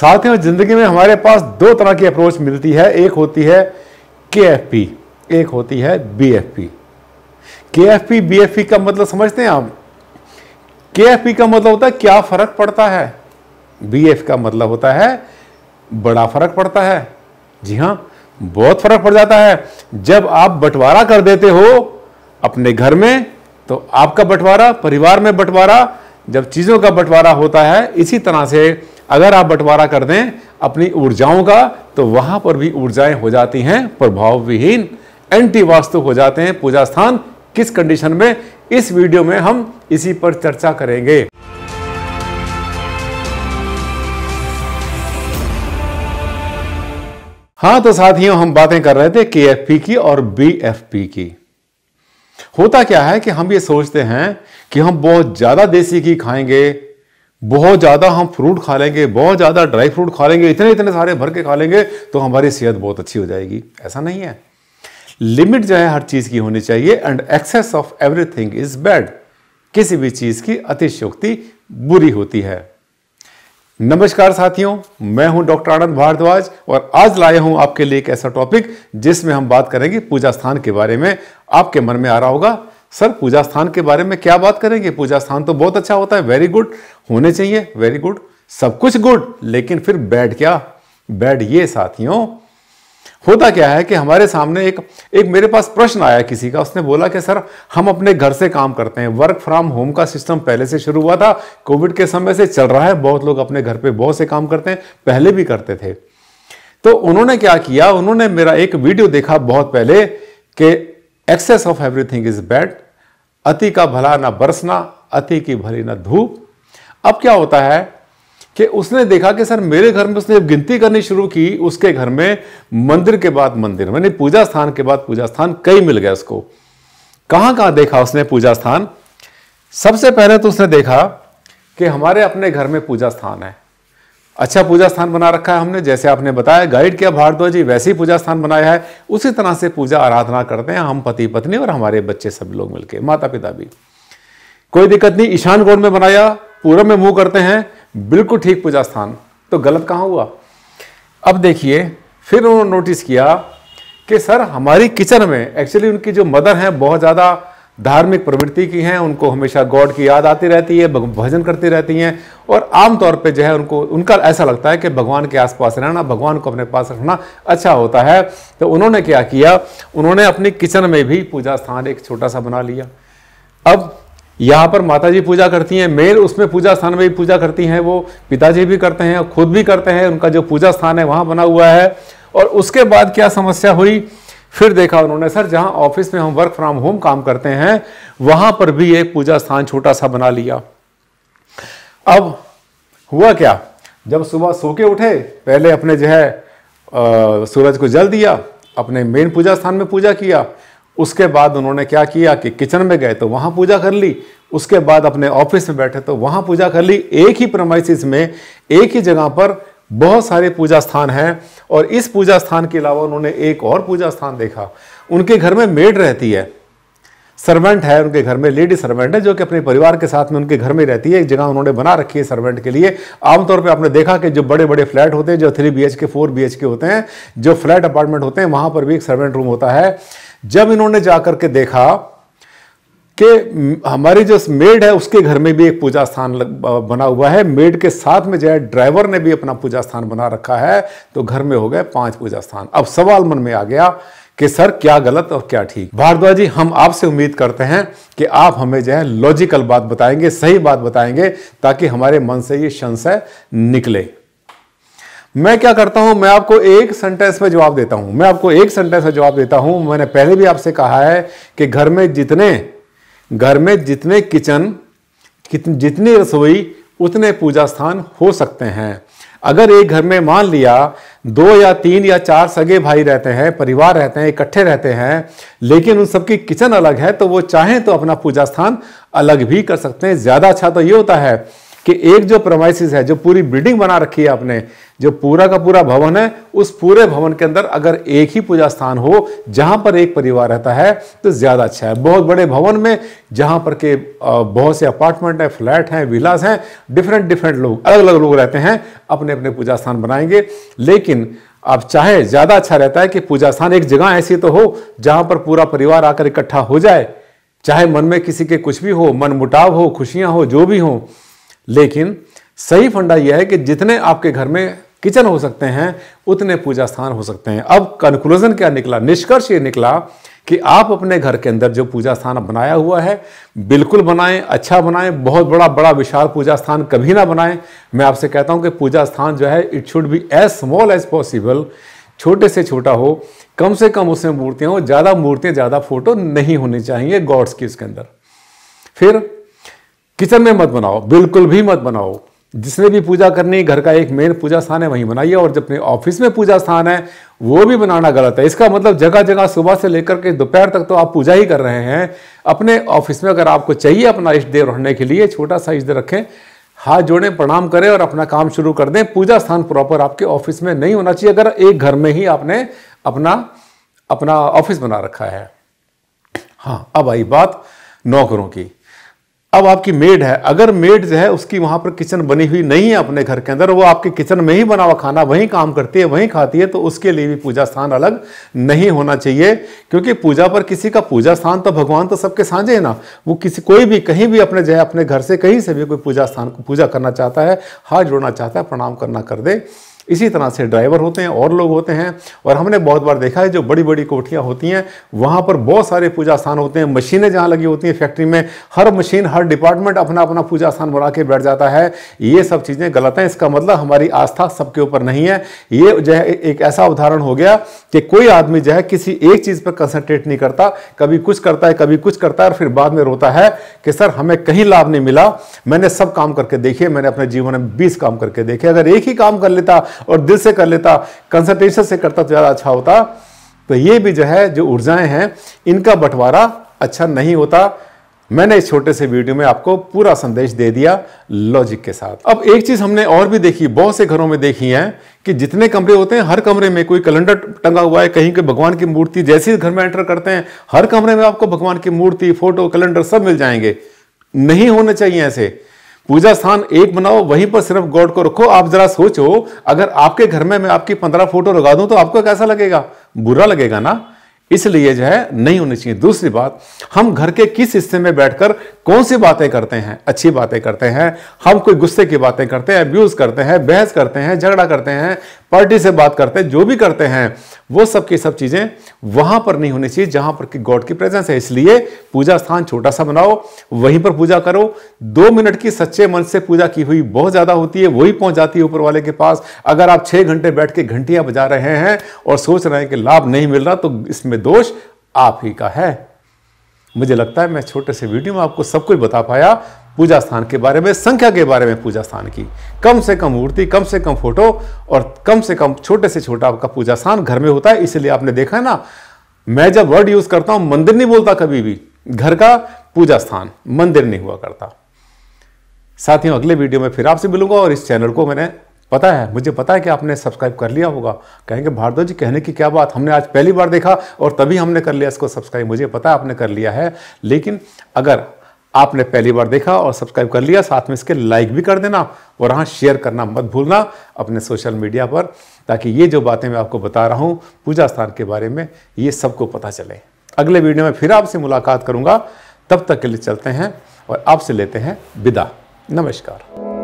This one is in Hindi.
साथियों, जिंदगी में हमारे पास दो तरह की अप्रोच मिलती है। एक होती है KFP, एक होती है BFP। KFP BFP का मतलब समझते हैं आप? KFP का मतलब होता है क्या फर्क पड़ता है, BF का मतलब होता है बड़ा फर्क पड़ता है। जी हां, बहुत फर्क पड़ जाता है। जब आप बंटवारा कर देते हो अपने घर में, तो आपका बंटवारा, परिवार में बंटवारा, जब चीजों का बंटवारा होता है, इसी तरह से अगर आप बंटवारा कर दें अपनी ऊर्जाओं का, तो वहां पर भी ऊर्जाएं हो जाती हैं प्रभाव विहीन, एंटी वास्तु हो जाते हैं पूजा स्थान। किस कंडीशन में, इस वीडियो में हम इसी पर चर्चा करेंगे। हाँ, तो साथियों, हम बातें कर रहे थे KFP की और BFP की। होता क्या है कि हम ये सोचते हैं कि हम बहुत ज्यादा देसी घी खाएंगे, बहुत ज्यादा हम फ्रूट खा लेंगे, बहुत ज्यादा ड्राई फ्रूट खा लेंगे, इतने इतने सारे भर के खा लेंगे तो हमारी सेहत बहुत अच्छी हो जाएगी। ऐसा नहीं है। लिमिट जो है हर चीज की होनी चाहिए। And excess of everything is bad. किसी भी चीज की अतिशयोक्ति बुरी होती है। नमस्कार साथियों, मैं हूं डॉक्टर आनंद भारद्वाज और आज लाया हूं आपके लिए एक ऐसा टॉपिक जिसमें हम बात करेंगे पूजा स्थान के बारे में। आपके मन में आ रहा होगा, सर पूजा स्थान के बारे में क्या बात करेंगे? पूजा स्थान तो बहुत अच्छा होता है, वेरी गुड, होने चाहिए, वेरी गुड, सब कुछ गुड, लेकिन फिर बैड क्या? बैड ये साथियों, होता क्या है कि हमारे सामने एक मेरे पास प्रश्न आया किसी का। उसने बोला कि सर हम अपने घर से काम करते हैं, वर्क फ्रॉम होम का सिस्टम पहले से शुरू हुआ था, कोविड के समय से चल रहा है, बहुत लोग अपने घर पे बहुत से काम करते हैं, पहले भी करते थे। तो उन्होंने क्या किया, उन्होंने मेरा एक वीडियो देखा बहुत पहले कि excess of everything is bad, अति का भला ना बरसना, अति की भली ना धूप। अब क्या होता है कि उसने देखा कि सर मेरे घर में, उसने जब गिनती करनी शुरू की, उसके घर में मंदिर के बाद मंदिर, यानी पूजा स्थान के बाद पूजा स्थान कई मिल गया उसको। कहां कहां देखा उसने पूजा स्थान? सबसे पहले तो उसने देखा कि हमारे अपने घर में पूजा स्थान है, अच्छा पूजा स्थान बना रखा है हमने, जैसे आपने बताया, गाइड किया भारद्वाज जी, वैसे ही पूजा स्थान बनाया है। उसी तरह से पूजा आराधना करते हैं हम, पति पत्नी और हमारे बच्चे, सब लोग मिलकर, माता पिता भी, कोई दिक्कत नहीं। ईशान कोण में बनाया, पूरब में मुंह करते हैं, बिल्कुल ठीक पूजा स्थान। तो गलत कहां हुआ? अब देखिए, फिर उन्होंने नोटिस किया कि सर हमारी किचन में, एक्चुअली उनकी जो मदर हैं बहुत ज्यादा धार्मिक प्रवृत्ति की हैं, उनको हमेशा गॉड की याद आती रहती है, भजन करती रहती हैं, और आमतौर पे जो है उनका ऐसा लगता है कि भगवान के आसपास रहना, भगवान को अपने पास रखना अच्छा होता है। तो उन्होंने क्या किया, उन्होंने अपनी किचन में भी पूजा स्थान एक छोटा सा बना लिया। अब यहाँ पर माता जी पूजा करती हैं, मेन उसमें पूजा स्थान में भी पूजा करती हैं, वो पिताजी भी करते हैं, खुद भी करते हैं, उनका जो पूजा स्थान है वहां बना हुआ है। और उसके बाद क्या समस्या हुई, फिर देखा उन्होंने, सर जहां ऑफिस में हम वर्क फ्रॉम होम काम करते हैं वहां पर भी एक पूजा स्थान छोटा सा बना लिया। अब हुआ क्या, जब सुबह सो के उठे, पहले अपने जो है सूरज को जल दिया, अपने मेन पूजा स्थान में पूजा किया। उसके बाद उन्होंने क्या किया कि किचन में गए तो वहां पूजा कर ली, उसके बाद अपने ऑफिस में बैठे तो वहां पूजा कर ली। एक ही प्रेमाइसिस में, एक ही जगह पर बहुत सारे पूजा स्थान हैं। और इस पूजा स्थान के अलावा उन्होंने एक और पूजा स्थान देखा। उनके घर में मेड रहती है, सर्वेंट है उनके घर में, लेडी सर्वेंट है, जो कि अपने परिवार के साथ में उनके घर में रहती है। एक जगह उन्होंने बना रखी है सर्वेंट के लिए। आमतौर पे आपने देखा कि जो बड़े बड़े फ्लैट होते हैं, जो 3 BHK 4 BHK होते हैं, जो फ्लैट अपार्टमेंट होते हैं, वहां पर भी एक सर्वेंट रूम होता है। जब इन्होंने जाकर के देखा कि हमारी जो मेड है उसके घर में भी एक पूजा स्थान बना हुआ है, मेड के साथ में जो है ड्राइवर ने भी अपना पूजा स्थान बना रखा है, तो घर में हो गए 5 पूजा स्थान। अब सवाल मन में आ गया कि सर क्या गलत और क्या ठीक? भारद्वाज जी, हम आपसे उम्मीद करते हैं कि आप हमें जो है लॉजिकल बात बताएंगे, सही बात बताएंगे, ताकि हमारे मन से ये संशय निकले। मैं क्या करता हूं, मैं आपको एक सेंटेंस में जवाब देता हूं, मैं आपको एक सेंटेंस में जवाब देता हूं। मैंने पहले भी आपसे कहा है कि घर में जितने किचन, जितनी रसोई, उतने पूजा स्थान हो सकते हैं। अगर एक घर में मान लिया 2 या 3 या 4 सगे भाई रहते हैं, परिवार रहते हैं, इकट्ठे रहते हैं, लेकिन उन सबकी किचन अलग है, तो वो चाहें तो अपना पूजा स्थान अलग भी कर सकते हैं। ज्यादा अच्छा तो ये होता है कि एक जो प्रेमाइसिस है, जो पूरी बिल्डिंग बना रखी है आपने, जो पूरा का पूरा भवन है, उस पूरे भवन के अंदर अगर एक ही पूजा स्थान हो जहां पर एक परिवार रहता है तो ज्यादा अच्छा है। बहुत बड़े भवन में जहां पर के बहुत से अपार्टमेंट है, फ्लैट हैं, विलास हैं, डिफरेंट लोग, अलग अलग लोग रहते हैं, अपने अपने पूजा स्थान बनाएंगे। लेकिन आप चाहे ज्यादा अच्छा रहता है कि पूजा स्थान एक जगह ऐसी तो हो जहां पर पूरा परिवार आकर इकट्ठा हो जाए, चाहे मन में किसी के कुछ भी हो, मन मुटाव हो, खुशियां हो, जो भी हो। लेकिन सही फंडा यह है कि जितने आपके घर में किचन हो सकते हैं उतने पूजा स्थान हो सकते हैं। अब कंक्लूजन क्या निकला, निष्कर्ष ये निकला कि आप अपने घर के अंदर जो पूजा स्थान बनाया हुआ है बिल्कुल बनाएं, अच्छा बनाएं। बहुत बड़ा विशाल पूजा स्थान कभी ना बनाएं। मैं आपसे कहता हूं कि पूजा स्थान जो है it should be as small as possible, छोटे से छोटा हो, कम से कम उसमें मूर्तियां हो, ज्यादा मूर्तियां, ज्यादा फोटो नहीं होनी चाहिए गॉड्स की उसके अंदर। फिर किचन में मत बनाओ, बिल्कुल भी मत बनाओ। जिसने भी पूजा करनी, घर का एक मेन पूजा स्थान है वहीं बनाइए। और जब अपने ऑफिस में पूजा स्थान है वो भी बनाना गलत है। इसका मतलब जगह जगह सुबह से लेकर के दोपहर तक तो आप पूजा ही कर रहे हैं। अपने ऑफिस में अगर आपको चाहिए अपना इष्ट देव रखने के लिए, छोटा सा इष्ट देव रखें, हाथ जोड़ें, प्रणाम करें और अपना काम शुरू कर दें। पूजा स्थान प्रॉपर आपके ऑफिस में नहीं होना चाहिए अगर एक घर में ही आपने अपना ऑफिस बना रखा है। हाँ, अब आई बात नौकरों की। अब आपकी मेड है, अगर मेड जो है उसकी वहां पर किचन बनी हुई नहीं है अपने घर के अंदर, वो आपके किचन में ही बना हुआ खाना वहीं काम करती है, वहीं खाती है, तो उसके लिए भी पूजा स्थान अलग नहीं होना चाहिए। क्योंकि पूजा पर किसी का पूजा स्थान तो भगवान तो सबके साझे है ना। वो किसी कोई भी कहीं भी अपने जो है अपने घर से कहीं से भी कोई पूजा स्थान को पूजा करना चाहता है, हाथ जोड़ना चाहता है, प्रणाम करना कर दे। इसी तरह से ड्राइवर होते हैं और लोग होते हैं। और हमने बहुत बार देखा है जो बड़ी बड़ी कोठियां होती हैं वहां पर बहुत सारे पूजा स्थान होते हैं। मशीनें जहां लगी होती हैं फैक्ट्री में, हर मशीन, हर डिपार्टमेंट अपना अपना पूजा स्थान बना के बैठ जाता है। ये सब चीजें गलत हैं। इसका मतलब हमारी आस्था सबके ऊपर नहीं है। ये जो है एक ऐसा उदाहरण हो गया कि कोई आदमी जो है किसी एक चीज पर कंसंट्रेट नहीं करता, कभी कुछ करता है, कभी कुछ करता है और फिर बाद में रोता है कि सर हमें कहीं लाभ नहीं मिला। मैंने सब काम करके देखे, मैंने अपने जीवन में 20 काम करके देखे। अगर एक ही काम कर लेता और दिल से कर लेता, कंसंट्रेशन से करता तो ज्यादा अच्छा होता। तो ये भी जो है जो ऊर्जाएं हैं इनका बंटवारा अच्छा नहीं होता। मैंने इस छोटे से वीडियो में आपको पूरा संदेश दे दिया लॉजिक के साथ। अब एक चीज हमने और भी देखी, बहुत से घरों में देखी है कि जितने कमरे होते हैं हर कमरे में कोई कैलेंडर टंगा हुआ है, कहीं के भगवान की मूर्ति। जैसे ही घर में एंटर करते हैं हर कमरे में आपको भगवान की मूर्ति, फोटो, कैलेंडर सब मिल जाएंगे। नहीं होने चाहिए ऐसे। पूजा स्थान एक बनाओ, वहीं पर सिर्फ गॉड को रखो। आप जरा सोचो, अगर आपके घर में मैं आपकी 15 फोटो लगा दूं तो आपको कैसा लगेगा? बुरा लगेगा ना। इसलिए जो है नहीं होनी चाहिए। दूसरी बात, हम घर के किस हिस्से में बैठकर कौन सी बातें करते हैं? अच्छी बातें करते हैं, हम कोई गुस्से की बातें करते हैं, अब्यूज करते हैं, बहस करते हैं, झगड़ा करते हैं, पार्टी से बात करते हैं, जो भी करते हैं वो सब की सब चीजें वहां पर नहीं होनी चाहिए जहां पर कि गॉड की प्रेजेंस है। इसलिए पूजा स्थान छोटा सा बनाओ, वहीं पर पूजा करो। 2 मिनट की सच्चे मन से पूजा की हुई बहुत ज्यादा होती है, वही पहुंच जाती है ऊपर वाले के पास। अगर आप 6 घंटे बैठ के घंटियां बजा रहे हैं और सोच रहे हैं कि लाभ नहीं मिल रहा, तो इसमें दोष आप ही का है। मुझे लगता है मैं छोटे से वीडियो में आपको सब कुछ बता पाया पूजा स्थान के बारे में, संख्या के बारे में, पूजा स्थान की। कम से कम मूर्ति, कम से कम फोटो और कम से कम छोटे से छोटा आपका पूजा स्थान घर में होता है। इसलिए आपने देखा है ना, मैं जब वर्ड यूज करता हूं मंदिर नहीं बोलता कभी भी, घर का पूजा स्थान, मंदिर नहीं हुआ करता। साथियों, अगले वीडियो में फिर आपसे मिलूंगा। और इस चैनल को मुझे पता है कि आपने सब्सक्राइब कर लिया होगा। कहेंगे भारद्वाज जी कहने की क्या बात, हमने आज पहली बार देखा और तभी हमने कर लिया इसको सब्सक्राइब। मुझे पता है आपने कर लिया है, लेकिन अगर आपने पहली बार देखा और सब्सक्राइब कर लिया, साथ में इसके लाइक भी कर देना और हाँ, शेयर करना मत भूलना अपने सोशल मीडिया पर, ताकि ये जो बातें मैं आपको बता रहा हूँ पूजा स्थान के बारे में, ये सबको पता चले। अगले वीडियो में फिर आपसे मुलाकात करूंगा। तब तक के लिए चलते हैं और आपसे लेते हैं विदा। नमस्कार।